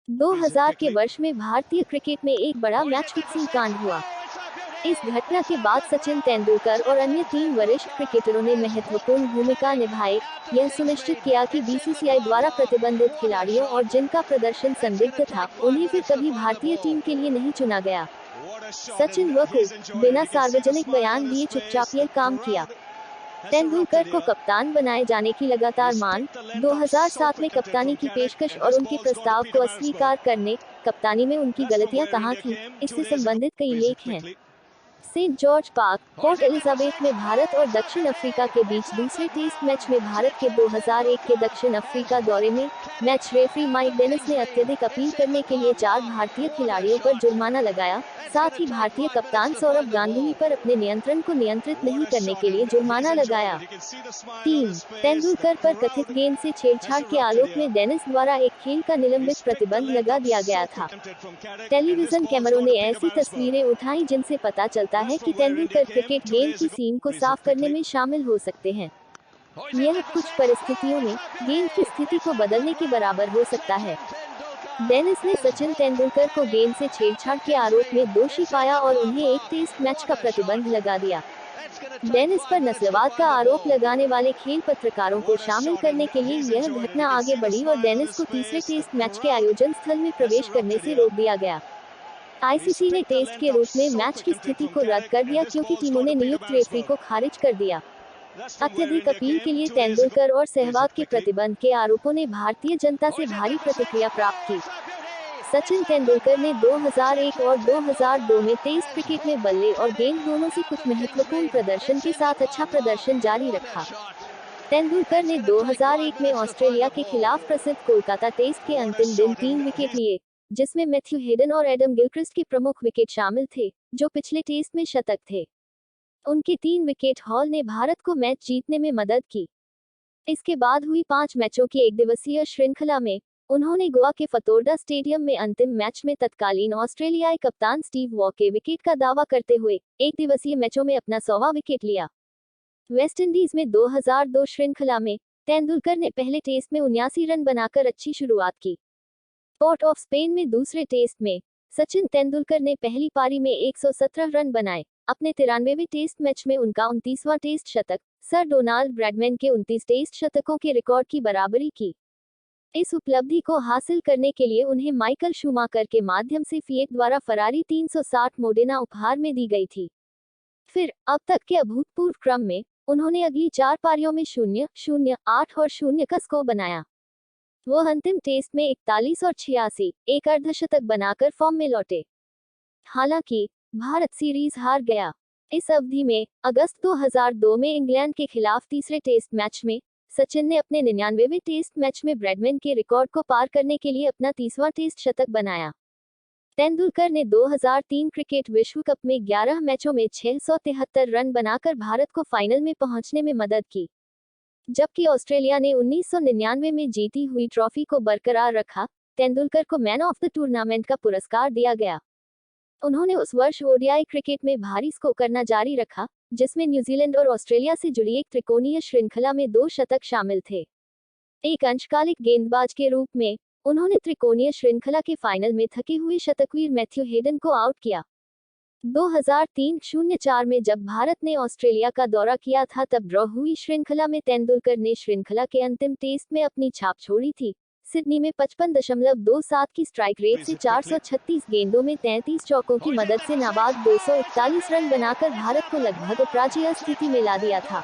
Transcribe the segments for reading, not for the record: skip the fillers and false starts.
2000 के वर्ष में भारतीय क्रिकेट में एक बड़ा मैच फिक्सिंग कांड हुआ। इस घटना के बाद सचिन तेंदुलकर और अन्य 3 वरिष्ठ क्रिकेटरों ने महत्वपूर्ण भूमिका निभाई। यह सुनिश्चित किया कि बीसीसीआई द्वारा प्रतिबंधित खिलाड़ियों और जिनका प्रदर्शन संदिग्ध था, उन्हें फिर कभी भारतीय टीम के लिए नहीं चुना गया। सचिन व को बिना सार्वजनिक बयान दिए चुपचाप यह काम किया। तेंदुलकर को कप्तान बनाए जाने की लगातार मांग, 2007 में कप्तानी की पेशकश और उनके प्रस्ताव को अस्वीकार करने, कप्तानी में उनकी गलतियां कहां थीं, इससे संबंधित कई लेख हैं। Saint George Park, Port Elizabeth में भारत और दक्षिण अफ्रीका के बीच दूसरे टेस्ट मैच में भारत के 2001 के दक्षिण अफ्रीका दौरे में मैच रेफरी माइक डेनिस ने अत्यधिक अपील करने के लिए 4 भारतीय खिलाड़ियों पर जुर्माना लगाया। साथ ही भारतीय कप्तान सौरव गांगुली पर अपने नियंत्रण को नियंत्रित नहीं करने के लिए जुर्माना लगाया। 3. तेंदुलकर पर कथित गेंद से छेड़छाड़ के आरोप में डेनिस द्वारा एक खेल का निलंबित प्रतिबंध लगा दिया गया था। टेलीविजन कैमरों ने ऐसी तस्वीरें उठाई जिनसे पता चलता है कि तेंदुलकर क्रिकेट गेंद की सीम को साफ करने में शामिल हो सकते हैं। यह कुछ परिस्थितियों में गेंद की स्थिति को बदलने के बराबर हो सकता है। डेनिस ने सचिन तेंदुलकर को गेंद से छेड़छाड़ के आरोप में दोषी पाया और उन्हें एक टेस्ट मैच का प्रतिबंध लगा दिया। डेनिस पर नस्लवाद का आरोप लगाने वाले खेल पत्रकारों को शामिल करने के लिए यह घटना आगे बढ़ी और डेनिस को तीसरे टेस्ट मैच के आयोजन स्थल में प्रवेश करने से रोक दिया गया। आईसीसी ने टेस्ट के रूप में मैच की स्थिति को रद्द कर दिया क्योंकि टीमों ने नियुक्त रेफरी को खारिज कर दिया। अत्यधिक अपील के लिए तेंदुलकर और सहवाग के प्रतिबंध के आरोपों ने भारतीय जनता से भारी प्रतिक्रिया प्राप्त की। सचिन तेंदुलकर ने 2001 और 2002 में टेस्ट क्रिकेट में बल्ले और गेंद दोनों से कुछ महत्वपूर्ण प्रदर्शन के साथ अच्छा प्रदर्शन जारी रखा। तेंदुलकर ने 2001 में ऑस्ट्रेलिया के खिलाफ प्रसिद्ध कोलकाता टेस्ट के अंतिम दिन 3 विकेट लिए, जिसमें मैथ्यू हेडन और एडम गिलक्रिस्ट के प्रमुख विकेट शामिल थे, जो पिछले टेस्ट में शतक थे। उनके 3 विकेट हॉल ने भारत को मैच जीतने में मदद की। इसके बाद हुई 5 मैचों की एकदिवसीय श्रृंखला में उन्होंने गोवा के फतोर्डा स्टेडियम में अंतिम मैच में तत्कालीन ऑस्ट्रेलियाई कप्तान स्टीव वॉ के विकेट का दावा करते हुए एक दिवसीय मैचों में अपना 100वां विकेट लिया। वेस्टइंडीज में 2002 श्रृंखला में तेंदुलकर ने पहले टेस्ट में 79 रन बनाकर अच्छी शुरुआत की। पोर्ट ऑफ स्पेन में दूसरे टेस्ट में सचिन तेंदुलकर ने पहली पारी में 117 रन बनाए। अपने 93वें टेस्ट मैच में उनका 29वां टेस्ट शतक सर डोनाल्ड ब्रैडमैन के 29 टेस्ट शतकों के रिकॉर्ड की बराबरी की। इस उपलब्धि को हासिल करने के लिए उन्हें माइकल शूमाकर के माध्यम से फिएट द्वारा फरारी 360 मोडेना उपहार में दी गई थी। फिर अब तक के अभूतपूर्व क्रम में उन्होंने अगली 4 पारियों में 0, 0, 8 और 0 का स्कोर बनाया। वो अंतिम टेस्ट में 41 और 86 एक अर्धशतक बनाकर फॉर्म में लौटे। हालांकि भारत सीरीज हार गया। इस अवधि में अगस्त 2002 में इंग्लैंड के खिलाफ तीसरे टेस्ट मैच में सचिन ने अपने 99वें टेस्ट मैच में ब्रैडमैन के रिकॉर्ड को पार करने के लिए अपना 30वां टेस्ट शतक बनाया। तेंदुलकर ने 2003 क्रिकेट विश्व कप में 11 मैचों में 673 रन बनाकर भारत को फाइनल में पहुंचने में मदद की, जबकि ऑस्ट्रेलिया ने 1999 में जीती हुई ट्रॉफी को बरकरार रखा। तेंदुलकर को मैन ऑफ द टूर्नामेंट का पुरस्कार दिया गया। उन्होंने उस वर्ष ओडीआई क्रिकेट में भारी स्कोर करना जारी रखा, जिसमें न्यूजीलैंड और ऑस्ट्रेलिया से जुड़ी एक त्रिकोणीय श्रृंखला में 2 शतक शामिल थे। एक अंशकालिक गेंदबाज के रूप में उन्होंने त्रिकोणीय श्रृंखला के फाइनल में थके हुए शतकवीर मैथ्यू हेडन को आउट किया। 2003-04 में जब भारत ने ऑस्ट्रेलिया का दौरा किया था तब ड्रॉ हुई श्रृंखला में तेंदुलकर ने श्रृंखला के अंतिम टेस्ट में अपनी छाप छोड़ी थी। सिडनी में 55.27 की स्ट्राइक रेट से 436 गेंदों में 33 चौकों की मदद से नाबाद 241 रन बनाकर भारत को लगभग अपराजित स्थिति में ला दिया था।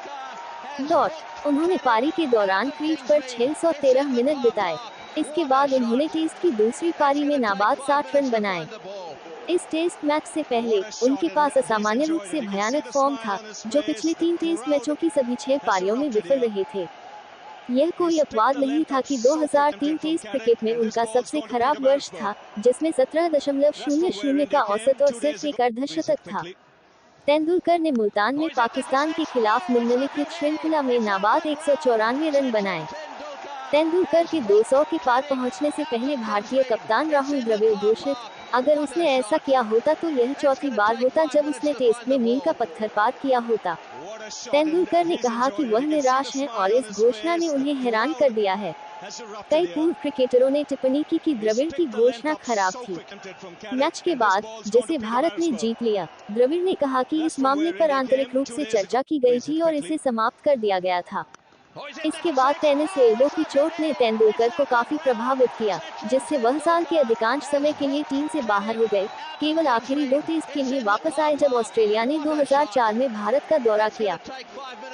उन्होंने पारी के दौरान क्रीज पर 613 मिनट बिताए। इसके बाद उन्होंने टेस्ट की दूसरी पारी में नाबाद 60 रन बनाए। इस टेस्ट मैच से पहले उनके पास असामान्य रूप से भयानक फॉर्म था, जो पिछले 3 टेस्ट मैचों की सभी 6 पारियों में विफल रहे थे। यह कोई अपवाद नहीं था कि 2003 टेस्ट क्रिकेट में उनका सबसे खराब वर्ष था, जिसमें 17.00 का औसत और सिर्फ एक अर्धशतक था। तेंदुलकर ने मुल्तान में पाकिस्तान के खिलाफ निम्नलिखित श्रृंखला में नाबाद 194 रन बनाए। तेंदुलकर के 200 के पार पहुंचने से पहले भारतीय कप्तान राहुल द्रविड़ घोषित, अगर उसने ऐसा किया होता तो यह चौथी बार होता जब उसने टेस्ट में मील का पत्थर पार किया होता। तेंदुलकर ने कहा कि वह निराश हैं और इस घोषणा ने उन्हें हैरान कर दिया है। कई पूर्व क्रिकेटरों ने टिप्पणी की कि द्रविड़ की घोषणा खराब थी। मैच के बाद, जिसे भारत ने जीत लिया, द्रविड़ ने कहा कि इस मामले पर आंतरिक रूप से चर्चा की गई थी और इसे समाप्त कर दिया गया था। इसके बाद टेनिस एल्बो की चोट ने तेंदुलकर को काफी प्रभावित किया, जिससे वह साल के अधिकांश समय के लिए टीम से बाहर हो गए। केवल आखिरी 2 टेस्ट के लिए वापस आए जब ऑस्ट्रेलिया ने 2004 में भारत का दौरा किया।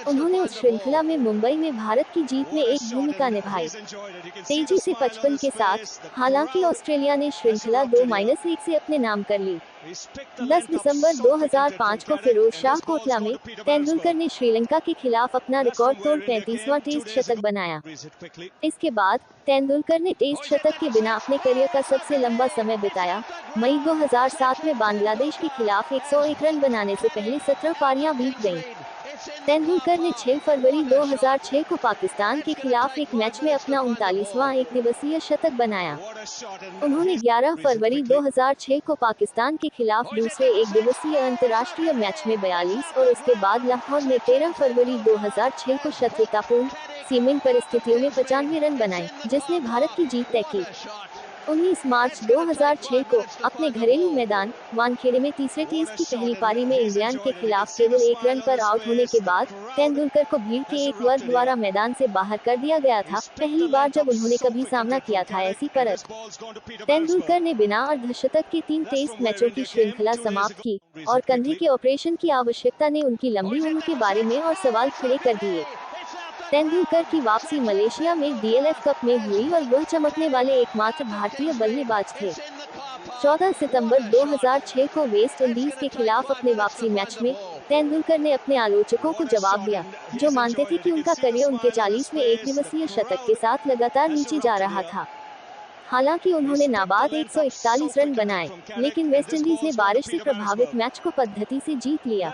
उन्होंने उस श्रृंखला में मुंबई में भारत की जीत में एक भूमिका निभाई। तेजी से 55 के साथ, हालांकि ऑस्ट्रेलिया ने श्रृंखला 2-1 से अपने नाम कर ली। 10 दिसंबर 2005 को फिरोजशाह कोटला में तेंदुलकर ने श्रीलंका के खिलाफ अपना रिकॉर्ड तोड़ 35वां टेस्ट शतक बनाया। इसके बाद तेंदुलकर ने टेस्ट शतक के बिना अपने करियर का सबसे लंबा समय बिताया। मई 2007 में बांग्लादेश के खिलाफ 101 रन बनाने से पहले 17 पारियां बीत गईं। तेंदुलकर ने 6 फरवरी 2006 को पाकिस्तान के खिलाफ एक मैच में अपना 39वां एक दिवसीय शतक बनाया। उन्होंने 11 फरवरी 2006 को पाकिस्तान के खिलाफ दूसरे एक दिवसीय अंतर्राष्ट्रीय मैच में 42 और उसके बाद लाहौर में 13 फरवरी 2006 को शत्रुतापूर्ण सीमित परिस्थितियों में 95 रन बनाए, जिसने भारत की जीत तय की। 19 मार्च 2006 को अपने घरेलू मैदान वानखेड़े में तीसरे टेस्ट की पहली पारी में इंग्लैंड के खिलाफ केवल 1 रन पर आउट होने के बाद तेंदुलकर को भीड़ के एक वर्ग द्वारा मैदान से बाहर कर दिया गया था, पहली बार जब उन्होंने कभी सामना किया था ऐसी परत। तेंदुलकर ने बिना अर्धशतक के 3 टेस्ट मैचों की श्रृंखला समाप्त की और कंधे के ऑपरेशन की आवश्यकता ने उनकी लंबी उम्र के बारे में और सवाल खड़े कर दिए। तेंदुलकर की वापसी मलेशिया में डीएलएफ कप में हुई और वह चमकने वाले एकमात्र भारतीय बल्लेबाज थे। 14 सितंबर 2006 को वेस्ट इंडीज के खिलाफ अपने वापसी मैच में तेंदुलकर ने अपने आलोचकों को जवाब दिया, जो मानते थे कि उनका करियर उनके 40वें एक दिवसीय शतक के साथ लगातार नीचे जा रहा था। हालांकि उन्होंने नाबाद 141 रन बनाए, लेकिन वेस्टइंडीज ने बारिश से प्रभावित मैच को पद्धति से जीत लिया।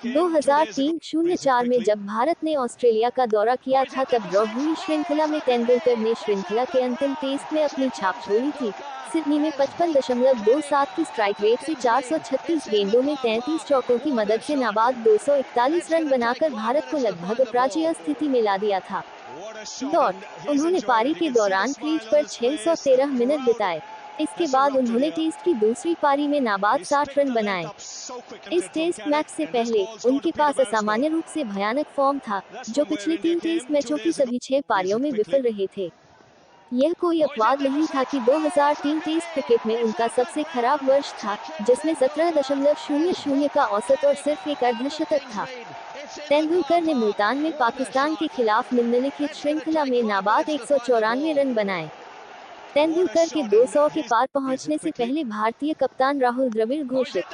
2003-04 में जब भारत ने ऑस्ट्रेलिया का दौरा किया था, तब ड्रॉ हुई श्रृंखला में तेंदुलकर ने श्रृंखला के अंतिम टेस्ट में अपनी छाप छोड़ी थी। सिडनी में 55.27 की स्ट्राइक रेट से 436 गेंदों में 33 चौकों की मदद से नाबाद 241 रन बनाकर भारत को लगभग अपराजेय स्थिति में ला दिया था। उन्होंने पारी के दौरान क्रीज पर 613 मिनट बिताए। इसके बाद उन्होंने टेस्ट की दूसरी पारी में नाबाद 60 रन बनाए। इस टेस्ट मैच से पहले उनके पास असामान्य रूप से भयानक फॉर्म था, जो पिछले 3 टेस्ट मैचों की सभी 6 पारियों में विफल रहे थे। यह कोई अपवाद नहीं था कि 2003 टेस्ट क्रिकेट में उनका सबसे खराब वर्ष था, जिसमें 17.00 का औसत और सिर्फ एक अर्धशतक था। तेंदुलकर ने मुल्तान में पाकिस्तान के खिलाफ निम्नलिखित श्रृंखला में नाबाद 194 रन बनाए। तेंदुलकर के 200 के पार पहुंचने से पहले भारतीय कप्तान राहुल द्रविड़ घोषित।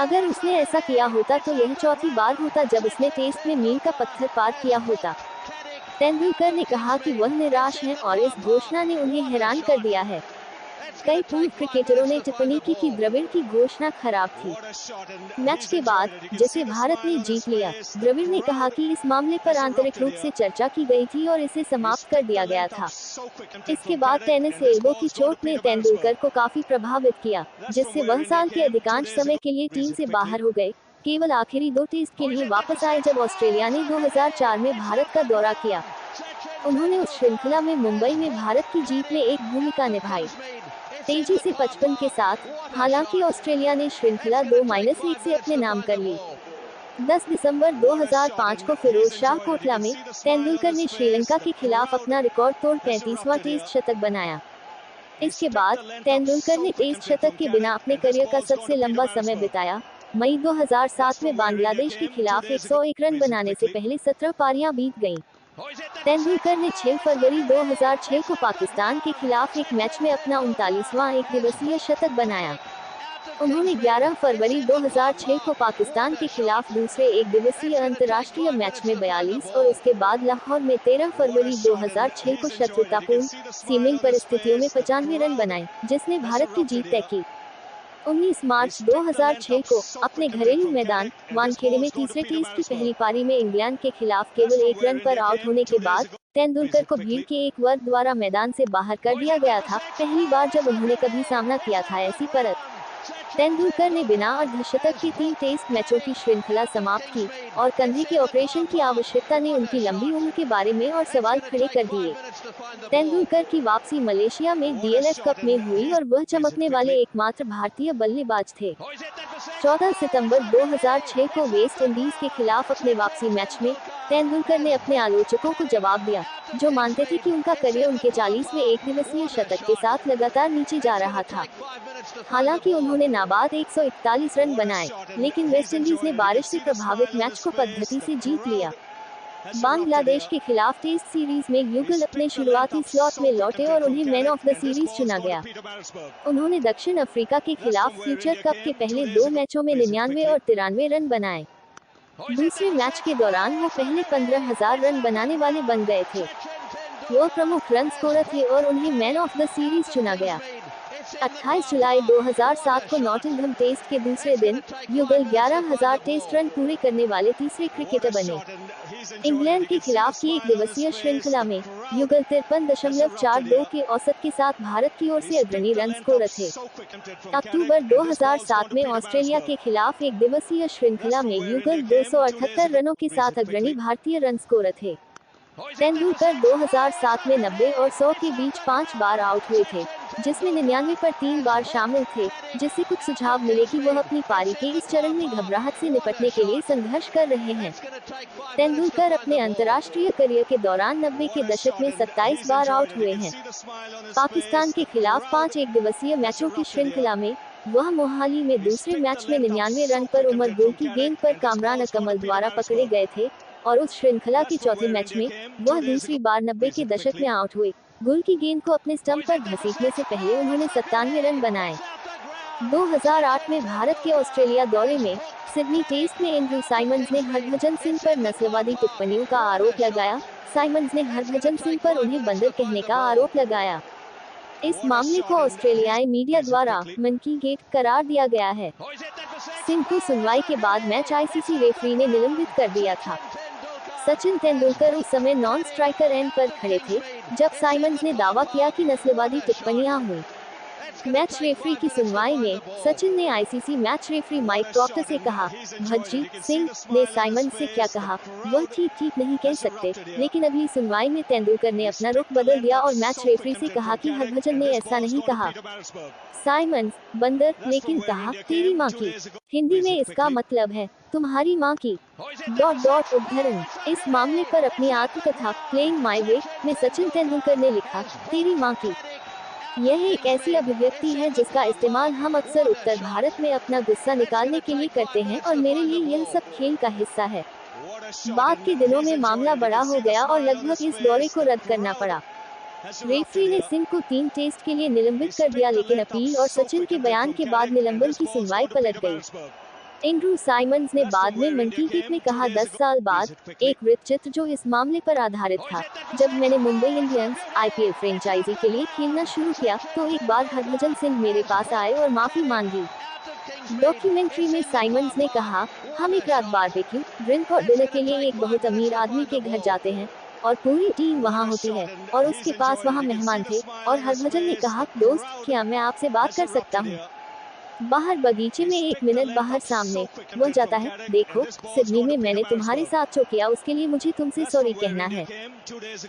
अगर उसने ऐसा किया होता तो यह चौथी बार होता जब उसने टेस्ट में मील का पत्थर पार किया होता। तेंदुलकर ने कहा कि वह निराश है और इस घोषणा ने उन्हें हैरान कर दिया है। कई पूर्व क्रिकेटरों ने टिप्पणी की कि द्रविड़ की घोषणा खराब थी। मैच के बाद, जिसे भारत ने जीत लिया, द्रविड़ ने कहा कि इस मामले पर आंतरिक रूप से चर्चा की गई थी और इसे समाप्त कर दिया गया था। इसके बाद टेनिस एल्बो की चोट ने तेंदुलकर को काफी प्रभावित किया, जिससे वह साल के अधिकांश समय के लिए टीम से बाहर हो गए। केवल आखिरी 2 टेस्ट के लिए वापस आए जब ऑस्ट्रेलिया ने 2004 में भारत का दौरा किया। उन्होंने उस श्रृंखला में मुंबई में भारत की जीत में एक भूमिका निभाई। तेजी से 55 के साथ, हालांकि ऑस्ट्रेलिया ने श्रृंखला 2-1 से अपने नाम कर ली। 10 दिसंबर 2005 को फिरोजशाह कोटला में तेंदुलकर ने श्रीलंका के खिलाफ अपना रिकॉर्ड तोड़ 35वां टेस्ट शतक बनाया। इसके बाद तेंदुलकर ने टेस्ट शतक के बिना अपने करियर का सबसे लंबा समय बिताया। मई 2007 में बांग्लादेश के खिलाफ 101 रन बनाने से पहले 17 पारियां बीत गईं। तेंदुलकर ने 6 फरवरी 2006 को पाकिस्तान के खिलाफ एक मैच में अपना 39वां एक दिवसीय शतक बनाया। उन्होंने 11 फरवरी 2006 को पाकिस्तान के खिलाफ दूसरे एक दिवसीय अंतर्राष्ट्रीय मैच में 42 और उसके बाद लाहौर में 13 फरवरी 2006 को शत्रुतापूर्ण सीमित परिस्थितियों में 95 रन बनाए, जिसने भारत की जीत तय की। 19 मार्च 2006 को अपने घरेलू मैदान वानखेड़े में तीसरे टेस्ट की पहली पारी में इंग्लैंड के खिलाफ केवल 1 रन पर आउट होने के बाद तेंदुलकर को भीड़ के एक वर्ग द्वारा मैदान से बाहर कर दिया गया था, पहली बार जब उन्होंने कभी सामना किया था ऐसी परत। तेंदुलकर ने बिना अर्धशतक के 3 टेस्ट मैचों की श्रृंखला समाप्त की और कंधे के ऑपरेशन की आवश्यकता ने उनकी लंबी उम्र के बारे में और सवाल खड़े कर दिए। तेंदुलकर की वापसी मलेशिया में डीएलएफ कप में हुई और वह चमकने वाले एकमात्र भारतीय बल्लेबाज थे। 14 सितंबर 2006 को वेस्ट इंडीज के खिलाफ अपने वापसी मैच में तेंदुलकर ने अपने आलोचकों को जवाब दिया, जो मानते थे कि उनका करियर उनके 40वें एकदिवसीय शतक के साथ लगातार नीचे जा रहा था। हालांकि उन्होंने नाबाद 141 रन बनाए, लेकिन वेस्ट इंडीज ने बारिश से प्रभावित मैच को पद्धति से जीत लिया। बांग्लादेश के खिलाफ टेस्ट सीरीज में युगल अपने शुरुआती स्लॉट में लौटे और उन्हें मैन ऑफ द सीरीज चुना गया। उन्होंने दक्षिण अफ्रीका के खिलाफ फ्यूचर कप के पहले 2 मैचों में 99 और 93 रन बनाए। दूसरे मैच के दौरान वो पहले 15,000 रन बनाने वाले बन गए थे। वो प्रमुख रन स्कोरर थे और उन्हें मैन ऑफ द सीरीज चुना गया। 28 जुलाई 2007 को नॉटिंघम टेस्ट के दूसरे दिन युगल 11,000 टेस्ट रन पूरे करने वाले तीसरे क्रिकेटर बने। इंग्लैंड के खिलाफ की एक दिवसीय श्रृंखला में युगल 53.42 के औसत के साथ भारत की ओर से अग्रणी रन स्कोरर थे। अक्टूबर 2007 में ऑस्ट्रेलिया के खिलाफ एक दिवसीय श्रृंखला में युगल 278 रनों के साथ अग्रणी भारतीय रन स्कोरर थे। तेंदुलकर 2007 में 90 और 100 के बीच 5 बार आउट हुए थे, जिसमें 99 पर 3 बार शामिल थे, जिससे कुछ सुझाव मिले कि वह अपनी पारी के इस चरण में घबराहट से निपटने के लिए संघर्ष कर रहे हैं। तेंदुलकर अपने अंतर्राष्ट्रीय करियर के दौरान 90 के दशक में 27 बार आउट हुए हैं। पाकिस्तान के खिलाफ 5 एक दिवसीय मैचों की श्रृंखला में वह मोहाली में दूसरे मैच में 99 रन पर उमर गुल की गेंद पर कामरान अकमल द्वारा पकड़े गए थे और उस श्रृंखला के चौथे मैच में वह दूसरी बार 90 के दशक में आउट हुए। गुल की गेंद को अपने स्टंप पर घसीटने से पहले उन्होंने 97 रन बनाए। 2008 में भारत के ऑस्ट्रेलिया दौरे में सिडनी टेस्ट में एंड्रू साइमंड्स ने हरभजन सिंह पर नस्लवादी टिप्पणियों का आरोप लगाया। साइमंड्स ने हरभजन सिंह पर उन्हें बंदर कहने का आरोप लगाया। इस मामले को ऑस्ट्रेलियाई मीडिया द्वारा मंकी गेट करार दिया गया है। सिंह को सुनवाई के बाद मैच आईसीसी रेफरी ने निलंबित कर दिया था। सचिन तेंदुलकर उस समय नॉन स्ट्राइकर एंड पर खड़े थे जब साइमंड्स ने दावा किया कि नस्लवादी टिप्पणियां हुई। मैच रेफरी की सुनवाई में सचिन ने ICC match referee Mike Proctor से कहा, भज्जीत सिंह ने साइमंड्स से क्या कहा वह ठीक नहीं कह सकते, लेकिन अगली सुनवाई में तेंदुलकर ने अपना रुख बदल दिया और मैच रेफरी से कहा कि हरभजन ने ऐसा नहीं कहा। साइमंड्स बंदर, लेकिन कहा तेरी माँ की। हिंदी में इसका मतलब है तुम्हारी माँ की। उद्धरण। इस मामले पर अपनी आत्मकथा प्लेइंग माय वे में सचिन तेंदुलकर ने लिखा, तेरी माँ की। यह एक ऐसी अभिव्यक्ति है जिसका इस्तेमाल हम अक्सर उत्तर भारत में अपना गुस्सा निकालने के लिए करते हैं और मेरे लिए यह सब खेल का हिस्सा है। बाद के दिनों में मामला बड़ा हो गया और लगभग इस दौरे को रद्द करना पड़ा। रेफरी ने सिंह को 3 टेस्ट के लिए निलंबित कर दिया, लेकिन अपील और सचिन के बयान के बाद निलंबन की सुनवाई पलट गई। एंड्रू साइमंड्स ने बाद में मंकी गेट में कहा, 10 साल बाद एक वृत्तचित्र जो इस मामले पर आधारित था, जब मैंने मुंबई इंडियंस आईपीएल फ्रेंचाइजी के लिए खेलना शुरू किया तो एक बार हरभजन सिंह मेरे पास आए और माफी मांगी। डॉक्यूमेंट्री में साइमंड्स ने कहा, हम एक रात बारबेक्यू, ड्रिंक और डिनर के लिए एक बहुत अमीर आदमी के घर जाते हैं और पूरी टीम वहाँ होती है और उसके पास वहाँ मेहमान थे और हरभजन ने कहा, दोस्त क्या मैं आपसे बात कर सकता हूँ? बाहर बगीचे में 1 मिनट बाहर सामने वो जाता है, देखो सिडनी में मैंने तुम्हारे साथ जो किया उसके लिए मुझे तुमसे सॉरी कहना है,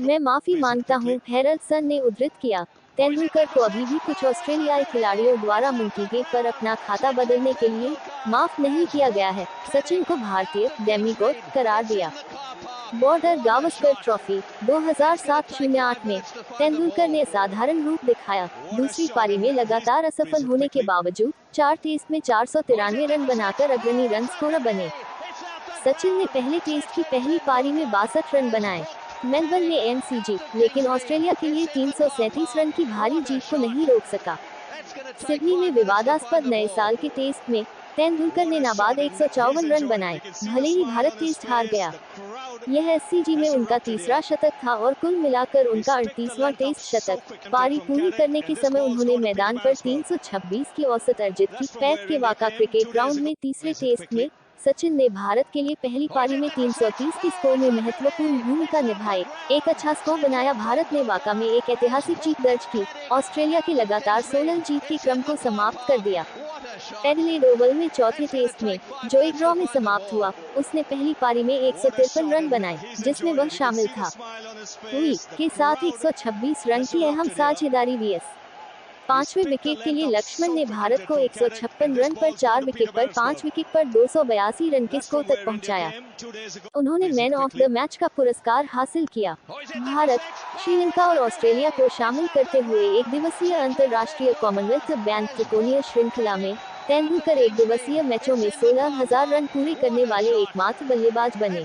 मैं माफी मांगता हूँ, हेरल्ड सन ने उद्धृत किया। तेंदुलकर को अभी भी कुछ ऑस्ट्रेलियाई खिलाड़ियों द्वारा मंकी गेट पर अपना खाता बदलने के लिए माफ नहीं किया गया है। सचिन को भारतीय डेमीगॉड करार दिया। बॉर्डर गावस्कर ट्रॉफी 2007-08 में तेंदुलकर ने साधारण रूप दिखाया। दूसरी पारी में लगातार असफल होने के बावजूद 4 टेस्ट में 493 रन बनाकर अग्रणी रन स्कोरर बने। सचिन ने पहले टेस्ट की पहली पारी में 62 रन बनाए। मेलबर्न में एमसीजी, लेकिन ऑस्ट्रेलिया के लिए 337 रन की भारी जीत को नहीं रोक सका। सिडनी में विवादास्पद नए साल के टेस्ट में तेंदुलकर ने नाबाद 154 रन बनाए, भले ही भारत टेस्ट हार गया। यह एससीजी में उनका तीसरा शतक था और कुल मिलाकर उनका 38वां टेस्ट शतक। पारी पूरी करने के समय उन्होंने मैदान पर 326 की औसत अर्जित की। पैट के वाका क्रिकेट ग्राउंड में तीसरे टेस्ट में सचिन ने भारत के लिए पहली पारी में 330 के स्कोर में महत्वपूर्ण भूमिका निभाई। एक अच्छा स्कोर बनाया। भारत ने वाका में एक ऐतिहासिक जीत दर्ज की, ऑस्ट्रेलिया के लगातार 16 जीत के क्रम को समाप्त कर दिया। एडिलेड ओवल में चौथे टेस्ट में, जो एक ड्रॉ में समाप्त हुआ, उसने पहली पारी में 153 रन बनाए, जिसमें वह शामिल था। हुई के साथ 126 रन की अहम साझेदारी वीएस। पांचवें विकेट के लिए लक्ष्मण ने भारत को 156 रन पर 4 विकेट पर 5 विकेट पर 282 रन के स्कोर तक पहुंचाया। उन्होंने मैन ऑफ द मैच का पुरस्कार हासिल किया। भारत, श्रीलंका और ऑस्ट्रेलिया को शामिल करते हुए एक दिवसीय अंतर्राष्ट्रीय कॉमनवेल्थ बैंक त्रिकोणीय श्रृंखला में तेंदुलकर एक दिवसीय मैचों में 16,000 रन पूरे करने वाले एकमात्र बल्लेबाज बने।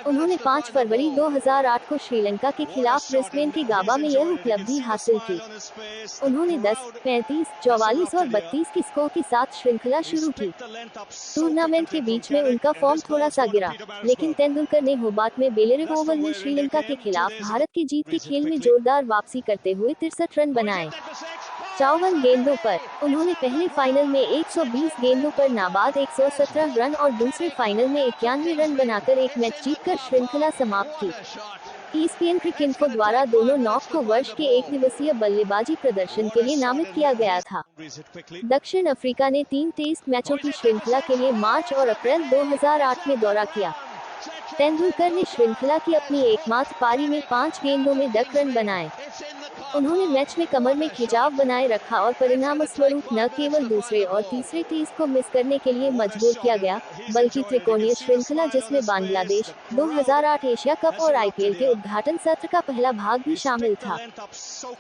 उन्होंने 5 फरवरी 2008 को श्रीलंका के खिलाफ ब्रिस्बेन के गाबा में यह उपलब्धि हासिल की। उन्होंने 10, 35, 44 और 32 के स्कोर के साथ श्रृंखला शुरू की। टूर्नामेंट के बीच में उनका फॉर्म थोड़ा सा गिरा, लेकिन तेंदुलकर ने होबार्ट में बेलेरिव ओवल में श्रीलंका के खिलाफ भारत की जीत के खेल में जोरदार वापसी करते हुए 63 रन बनाए। 54 गेंदों पर उन्होंने पहले फाइनल में 120 गेंदों पर नाबाद 117 रन और दूसरे फाइनल में 91 रन बनाकर एक मैच जीतकर श्रृंखला समाप्त की। ESPN क्रिकइन्फो द्वारा दोनों नॉक को वर्ष के एक दिवसीय बल्लेबाजी प्रदर्शन के लिए नामित किया गया था। दक्षिण अफ्रीका ने 3 टेस्ट मैचों की श्रृंखला के लिए मार्च और अप्रैल 2008 में दौरा किया। तेंदुलकर ने श्रृंखला की अपनी एकमात्र पारी में 5 गेंदों में 10 रन बनाए। उन्होंने मैच में कमर में खिंचाव बनाए रखा और परिणामस्वरूप न केवल दूसरे और तीसरे टेस्ट को मिस करने के लिए मजबूर किया गया, बल्कि त्रिकोणीय श्रृंखला जिसमें बांग्लादेश, 2008 एशिया कप और IPL के उद्घाटन सत्र का पहला भाग भी शामिल था।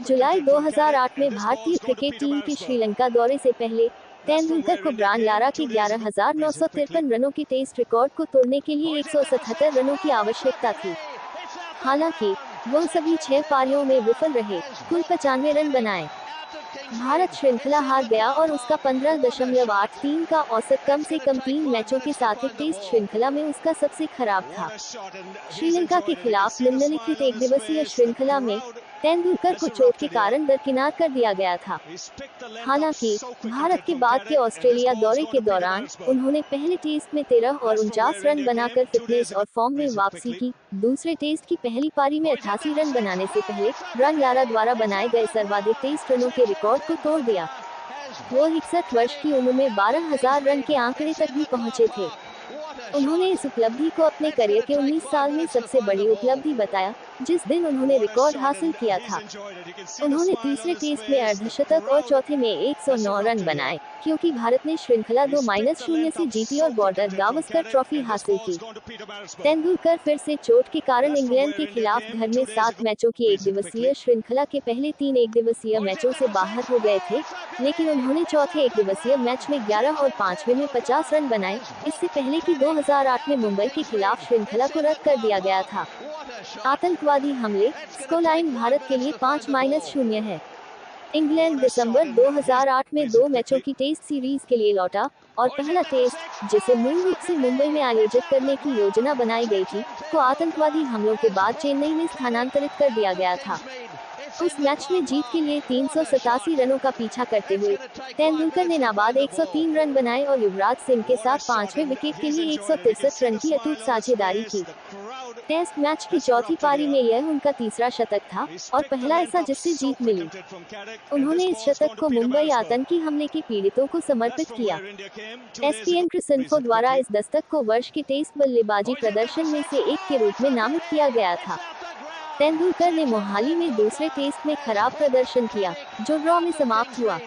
जुलाई 2008 में भारतीय क्रिकेट टीम के श्रीलंका दौरे से पहले तेंदुलकर को ब्रायन लारा के 11,953 रनों के टेस्ट रिकॉर्ड को तोड़ने के लिए 177 रनों की आवश्यकता थी। हालांकि वो सभी 6 पारियों में विफल रहे, कुल 95 रन बनाए। भारत श्रृंखला हार गया और उसका 15.83 का औसत कम से कम 3 मैचों के साथ एक टेस्ट श्रृंखला में उसका सबसे खराब था। श्रीलंका के खिलाफ निम्नलिखित एक दिवसीय श्रृंखला में तेंदुलकर को चोट के कारण दरकिनार कर दिया गया था। हालांकि भारत के बाद के ऑस्ट्रेलिया दौरे के दौरान उन्होंने पहले टेस्ट में 13 और 49 रन बनाकर फिटनेस और फॉर्म में वापसी की। दूसरे टेस्ट की पहली पारी में 88 रन बनाने से पहले ब्रायन लारा द्वारा बनाए गए सर्वाधिक टेस्ट रनों के रिकॉर्ड को तोड़ दिया। वो 61 वर्ष की उम्र में 12,000 रन के आंकड़े तक भी पहुंचे थे। उन्होंने इस उपलब्धि को अपने करियर के 19 साल में सबसे बड़ी उपलब्धि बताया, जिस दिन उन्होंने रिकॉर्ड हासिल किया था। उन्होंने तीसरे टेस्ट में अर्धशतक और चौथे में 109 रन बनाए, क्योंकि भारत ने श्रृंखला 2-0 से जीती और बॉर्डर गावस्कर ट्रॉफी हासिल की। तेंदुलकर फिर से चोट के कारण इंग्लैंड के खिलाफ घर में 7 मैचों की एक दिवसीय श्रृंखला के पहले 3 एक दिवसीय मैचों से बाहर हो गए थे, लेकिन उन्होंने चौथे एक दिवसीय मैच में 11 और 5वें में 50 रन बनाए, इससे पहले कि 2008 में मुंबई के खिलाफ श्रृंखला को रद्द कर दिया गया था। आतंकवादी हमले, स्कोरलाइन भारत के लिए 5-0 है। इंग्लैंड दिसंबर 2008 में 2 मैचों की टेस्ट सीरीज के लिए लौटा और पहला टेस्ट, जिसे मूल रूप से मुंबई में आयोजित करने की योजना बनाई गई थी, को आतंकवादी हमलों के बाद चेन्नई में स्थानांतरित कर दिया गया था। उस मैच में जीत के लिए 387 रनों का पीछा करते हुए तेंदुलकर ने नाबाद 103 रन बनाए और युवराज सिंह के साथ 5वें विकेट के लिए 163 रन की अटूट साझेदारी की। टेस्ट मैच की चौथी पारी में यह उनका तीसरा शतक था और पहला ऐसा जिससे जीत मिली। उन्होंने इस शतक को मुंबई आतंकी हमले के पीड़ितों को समर्पित किया। ESPN क्रिकइन्फो द्वारा इस दस्तक को वर्ष के टेस्ट बल्लेबाजी प्रदर्शन में से एक के रूप में नामित किया गया था। तेंदुलकर ने मोहाली में दूसरे टेस्ट में खराब प्रदर्शन किया, जो ड्रॉ में समाप्त हुआ।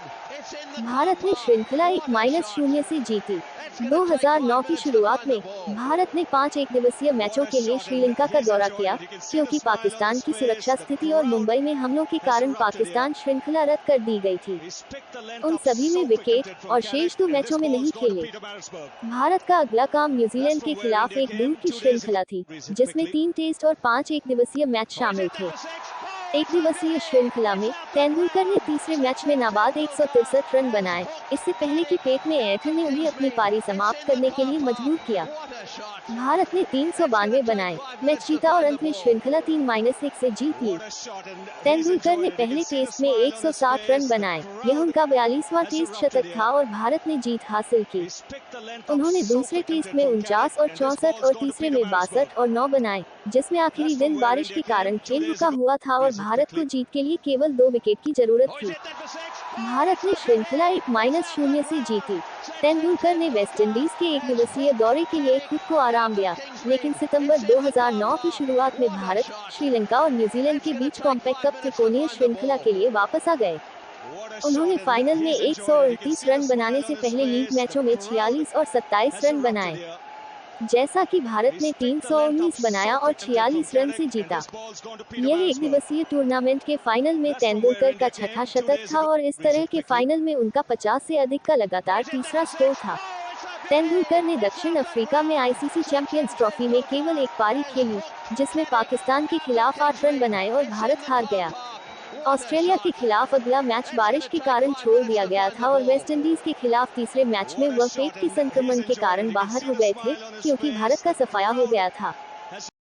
भारत ने श्रृंखला 1-0 से जीती। 2009 की शुरुआत में भारत ने 5 एक दिवसीय मैचों के लिए श्रीलंका का दौरा किया, क्योंकि पाकिस्तान की सुरक्षा स्थिति और मुंबई में हमलों के कारण पाकिस्तान श्रृंखला रद्द कर दी गई थी। उन सभी में विकेट और शेष 2 मैचों में नहीं खेले। भारत का अगला काम न्यूजीलैंड के खिलाफ एक दूर की श्रृंखला थी, जिसमें 3 टेस्ट और 5 एक दिवसीय मैच शामिल थे। एक दिवसीय श्रृंखला में तेंदुलकर ने तीसरे मैच में नाबाद 163 रन बनाए, इससे पहले कि पेट में ऐंठन ने उन्हें अपनी पारी समाप्त करने के लिए मजबूर किया। भारत ने 392 बनाए, मैच जीता और अंत में श्रृंखला 3-1 से जीत ली। तेंदुलकर ने पहले टेस्ट में 160 रन बनाए, यह उनका 42वां टेस्ट शतक था और भारत ने जीत हासिल की। उन्होंने दूसरे टेस्ट में 49 और 64 और तीसरे में 62 और 9 बनाए, जिसमें आखिरी दिन बारिश के कारण खेल रुका हुआ था और भारत को जीत के लिए केवल 2 विकेट की जरूरत थी। भारत ने श्रृंखला 1-0 से जीती। तेंदुलकर ने वेस्टइंडीज के एक दिवसीय दौरे के लिए खुद को आराम दिया, लेकिन सितंबर 2009 की शुरुआत में भारत, श्रीलंका और न्यूजीलैंड के बीच कॉम्पैक्ट कप त्रिकोणीय श्रृंखला के लिए वापस आ गए। उन्होंने फाइनल में 138 रन बनाने से पहले लीग मैचों में 46 और 27 रन बनाए, जैसा कि भारत ने 319 बनाया और 46 रन से जीता। यह एक दिवसीय टूर्नामेंट के फाइनल में तेंदुलकर का छठा शतक था और इस तरह के फाइनल में उनका 50 से अधिक का लगातार तीसरा स्कोर था। तेंदुलकर ने दक्षिण अफ्रीका में आईसीसी चैंपियंस ट्रॉफी में केवल एक पारी खेली, जिसमें पाकिस्तान के खिलाफ 8 रन बनाए और भारत हार गया। ऑस्ट्रेलिया के खिलाफ अगला मैच बारिश के कारण छोड़ दिया गया था और वेस्टइंडीज के खिलाफ तीसरे मैच में वह पेट के संक्रमण के कारण बाहर हो गए थे, क्योंकि भारत का सफाया हो गया था।